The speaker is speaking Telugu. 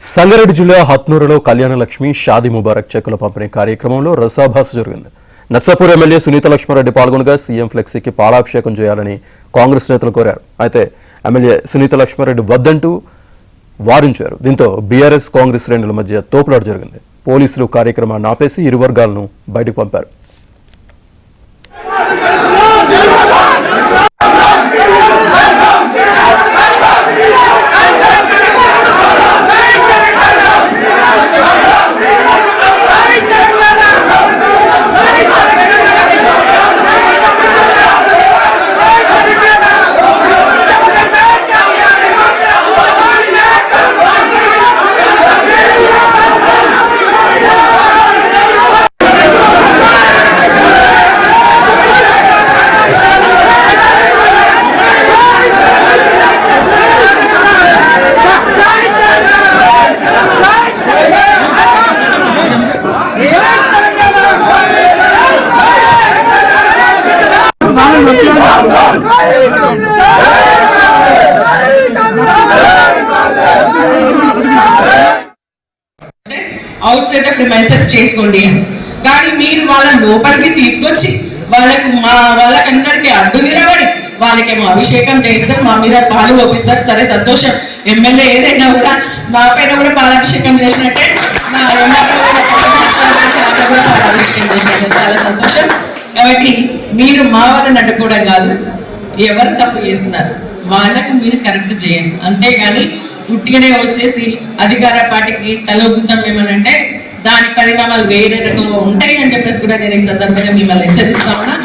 సంగారెడ్డి జిల్లా హత్నూరులో కళ్యాణలక్ష్మి షాదీ ముబారక్ చెక్కుల పంపిణీ కార్యక్రమంలో రసాభాస జరిగింది. నర్సాపూర్ ఎమ్మెల్యే సునీత లక్ష్మారెడ్డి పాల్గొనగా సీఎం ఫ్లెక్సీకి పాలాభిషేకం చేయాలని కాంగ్రెస్ నేతలు కోరారు. అయితే ఎమ్మెల్యే సునీత లక్ష్మారెడ్డి వద్దంటూ వారించారు. దీంతో బీఆర్ఎస్ కాంగ్రెస్ శ్రేణుల మధ్య తోపులాట జరిగింది. పోలీసులు కార్యక్రమాన్ని ఆపేసి ఇరు వర్గాలను బయటకు పంపారు. అవుట్ సైడ్ ద ప్రిమైసెస్ చేసుకోండి కానీ మీరు వాళ్ళ లోపలికి తీసుకొచ్చి వాళ్ళకందరికీ అడ్డు నిలబడి వాళ్ళకేమో అభిషేకం చేస్తారు, మా మీద పాలు ఒప్పిస్తారు. సరే సంతోషం, ఎమ్మెల్యే ఏదైనా కూడా నా పైన కూడా పాలాభిషేకం చేసినట్టే నా పాలాభిషేకం చేసినట్టే చాలా సంతోషం. కాబట్టి మీరు మా వాళ్ళని అడ్డుకోవడం కాదు, ఎవరు తప్పు చేస్తున్నారు వాళ్ళకు మీరు కరెక్ట్ చేయండి, అంతేగాని ఉట్టిగానే వచ్చేసి అధికార పార్టీకి తలొగ్గుతాం ఏమనంటే దాని పరిణామాలు వేరే రకంగా ఉంటాయి అని చెప్పేసి కూడా నేను ఈ సందర్భంగా మిమ్మల్ని హెచ్చరిస్తా ఉన్నా.